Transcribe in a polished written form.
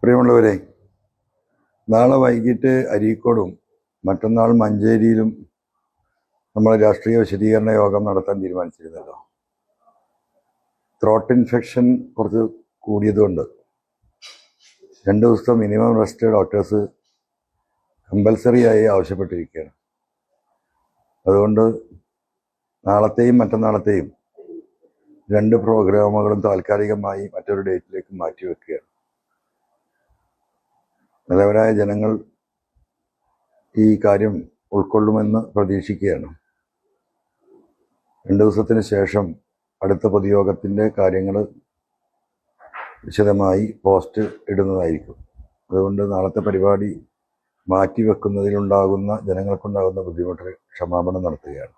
പ്രിയമുള്ളവരെ, നാളെ വൈകിട്ട് അരീക്കോടും മറ്റന്നാൾ മഞ്ചേരിയിലും നമ്മൾ രാഷ്ട്രീയ വിശദീകരണ യോഗം നടത്താൻ തീരുമാനിച്ചിരുന്നല്ലോ. ത്രോട്ട് ഇൻഫെക്ഷൻ കുറച്ച് കൂടിയതുകൊണ്ട് 2 ദിവസത്തെ മിനിമം റെസ്റ്റ് ഡോക്ടേഴ്സ് കമ്പൽസറിയായി ആവശ്യപ്പെട്ടിരിക്കുകയാണ്. അതുകൊണ്ട് നാളത്തെയും മറ്റന്നാളത്തെയും 2 പ്രോഗ്രാമുകളും താൽക്കാലികമായി മറ്റൊരു ഡേറ്റിലേക്ക് മാറ്റിവെക്കുകയാണ്. നിലവരായ ജനങ്ങൾ ഈ കാര്യം ഉൾക്കൊള്ളുമെന്ന് പ്രതീക്ഷിക്കുകയാണ്. 2 ദിവസത്തിന് ശേഷം അടുത്ത പൊതുയോഗത്തിൻ്റെ കാര്യങ്ങൾ വിശദമായി പോസ്റ്റ് ഇടുന്നതായിരിക്കും. അതുകൊണ്ട് നാളത്തെ പരിപാടി മാറ്റിവെക്കുന്നതിലുണ്ടാകുന്ന ജനങ്ങൾക്കുണ്ടാകുന്ന ബുദ്ധിമുട്ട് ക്ഷമാപണം നടത്തുകയാണ്.